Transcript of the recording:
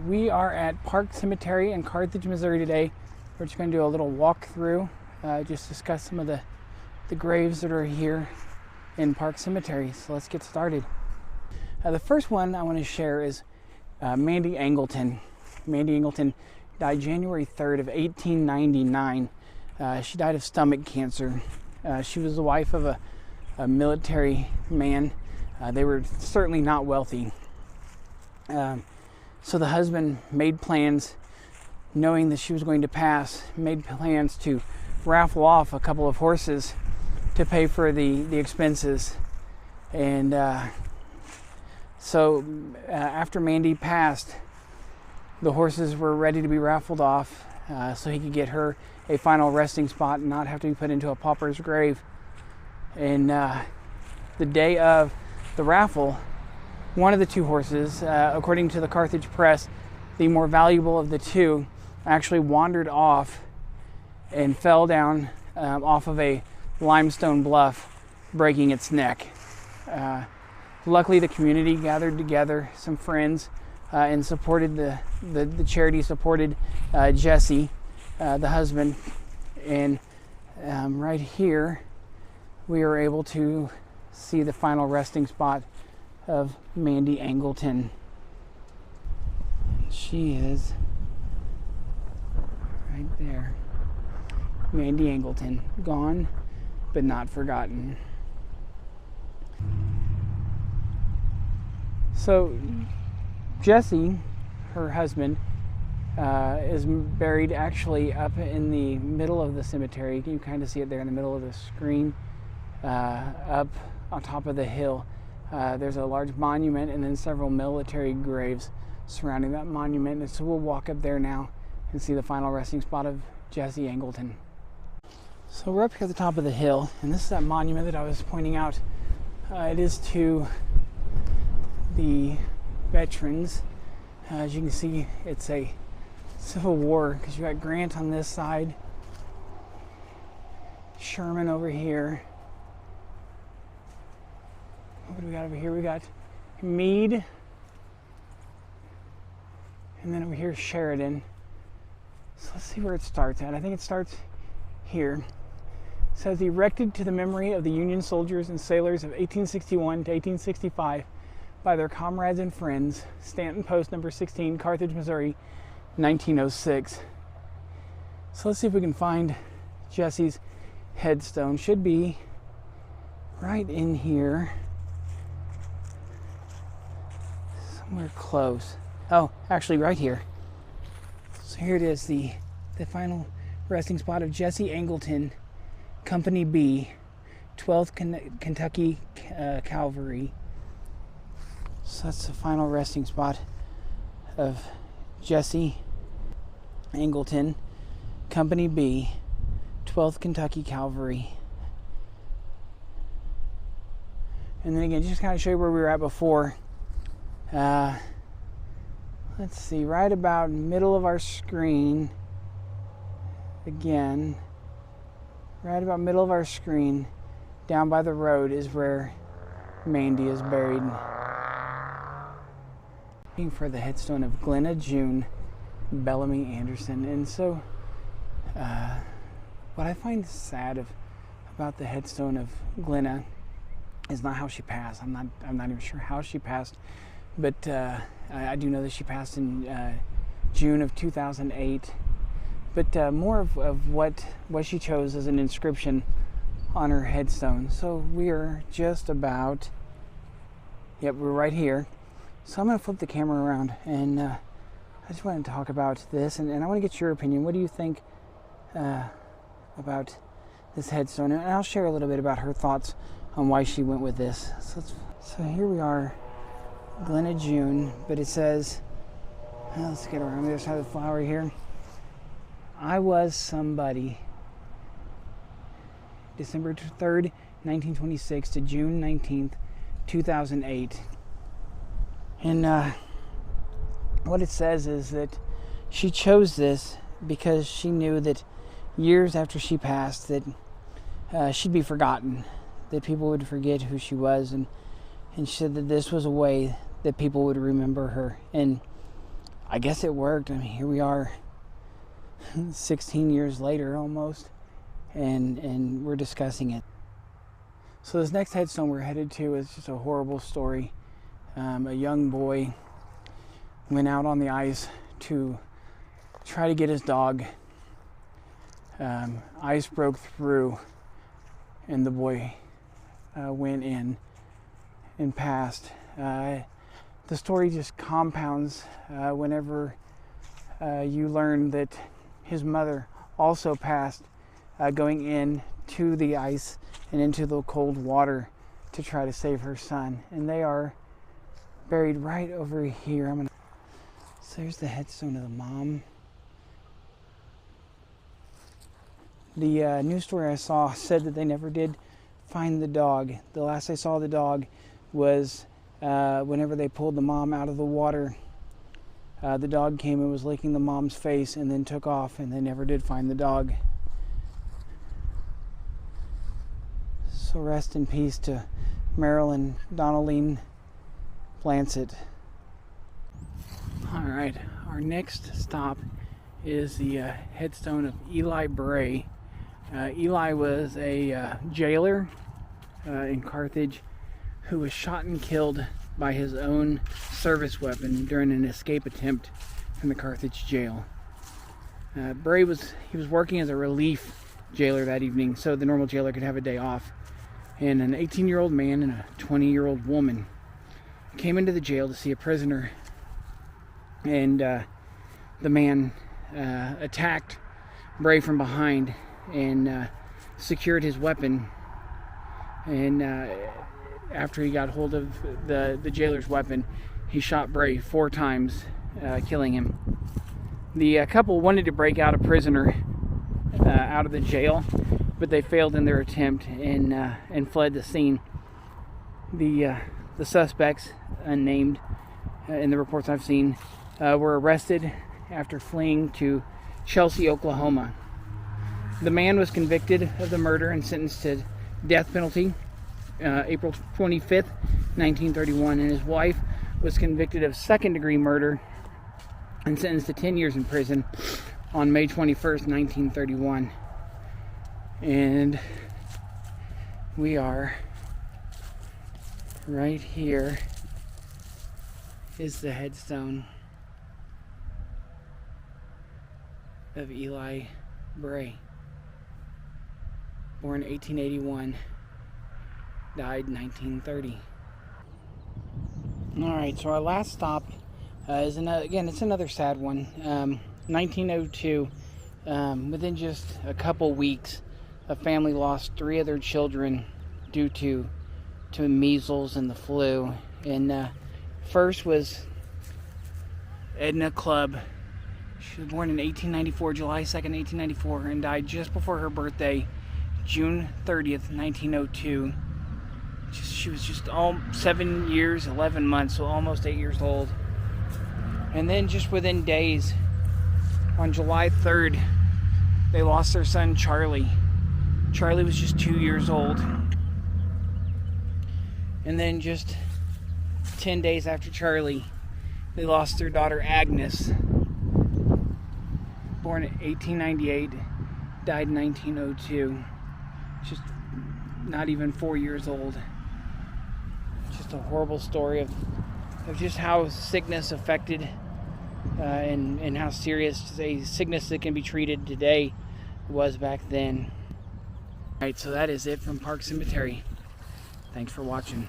We are at Park Cemetery in Carthage, Missouri today. We're just going to do a little walk through, just discuss some of the graves that are here in Park Cemetery. So let's get started. The first one I want to share is Mandy Angleton. Mandy Angleton died January 3rd of 1899. She died of stomach cancer. She was the wife of a military man. They were certainly not wealthy. So the husband made plans, knowing that she was going to pass, made plans to raffle off a couple of horses to pay for the expenses. And so after Mandy passed, the horses were ready to be raffled off so he could get her a final resting spot and not have to be put into a pauper's grave. And the day of the raffle, one of the two horses, according to the Carthage Press, the more valuable of the two, actually wandered off and fell down off of a limestone bluff, breaking its neck. Luckily, the community gathered together, some friends, and supported the charity supported Jesse, the husband. And right here, we are able to see the final resting spot of Mandy Angleton. She is right there. Mandy Angleton, gone but not forgotten. So Jesse, her husband, is buried actually up in the middle of the cemetery. You can kind of see it there in the middle of the screen, up on top of the hill. There's a large monument and then several military graves surrounding that monument. And so we'll walk up there now and see the final resting spot of Jesse Angleton. So we're up here at the top of the hill, and this is that monument that I was pointing out. It is to the veterans. As you can see, it's a Civil War, because you got Grant on this side, Sherman over here. What do we got over here? We got Meade, and then over here Sheridan. So let's see where it starts at. I think it starts here. It says, erected to the memory of the Union soldiers and sailors of 1861 to 1865 by their comrades and friends, Stanton Post number 16, Carthage, Missouri, 1906. So let's see if we can find Jesse's headstone. Should be right in here. Somewhere close. Oh, actually right here. So here it is, the final resting spot of Jesse Angleton, Company B, 12th Kentucky Cavalry. So that's the final resting spot of Jesse Angleton, Company B, 12th Kentucky Cavalry. And then again, just kind of show you where we were at before. Let's see, right about middle of our screen, again, right about middle of our screen, down by the road is where Mandy is buried. Looking for the headstone of Glenna June Bellamy Anderson. And so, what I find sad about the headstone of Glenna is not how she passed. I'm not even sure how she passed, but I do know that she passed in June of 2008. But more of what she chose as an inscription on her headstone. So we are just about, yep, we're right here. So I'm going to flip the camera around, and I just want to talk about this, and I want to get your opinion. What do you think about this headstone? And I'll share a little bit about her thoughts on why she went with this. So here we are, Glenna June, but it says, let's get around the other side of the flower here. I was somebody. December 3rd, 1926 to June 19th, 2008. And what it says is that she chose this because she knew that years after she passed that she'd be forgotten, that people would forget who she was, and she said that this was a way that people would remember her. And I guess it worked. I mean, here we are 16 years later almost, and we're discussing it. So this next headstone we're headed to is just a horrible story. A young boy went out on the ice to try to get his dog. Ice broke through and the boy went in and passed. The story just compounds whenever you learn that his mother also passed going in to the ice and into the cold water to try to save her son. And they are buried right over here. So there's the headstone of the mom. The news story I saw said that they never did find the dog. The last I saw the dog was whenever they pulled the mom out of the water. The dog came and was licking the mom's face and then took off, and they never did find the dog. So rest in peace to Meryl and Donaldine Blancett. All right, our next stop is the headstone of Eli Bray. Eli was a jailer in Carthage who was shot and killed by his own service weapon during an escape attempt from the Carthage jail. Bray was working as a relief jailer that evening, so the normal jailer could have a day off. And an 18-year-old man and a 20-year-old woman came into the jail to see a prisoner, and the man attacked Bray from behind and secured his weapon. And after he got hold of the jailer's weapon, he shot Bray 4 times, killing him. The couple wanted to break out a prisoner out of the jail, but they failed in their attempt and fled the scene. The suspects, unnamed in the reports I've seen, were arrested after fleeing to Chelsea, Oklahoma. The man was convicted of the murder and sentenced to death penalty April 25th, 1931, and his wife was convicted of second-degree murder and sentenced to 10 years in prison on May 21st, 1931. And we are right here is the headstone of Eli Bray, born 1881, died 1930. All right, so our last stop is again, it's another sad one. 1902, within just a couple weeks, a family lost 3 of their children due to measles and the flu. And first was Edna Clubb. She was born in 1894, July 2nd, 1894, and died just before her birthday, June 30th, 1902. She was just 7 years, 11 months, so almost 8 years old. And then just within days, on July 3rd, they lost their son, Charlie. Charlie was just 2 years old. And then just 10 days after Charlie, they lost their daughter, Agnes. Born in 1898, died in 1902. Just not even 4 years old. Just a horrible story of just how sickness affected and how serious a sickness that can be treated today was back then. Alright, so that is it from Park Cemetery. Thanks for watching.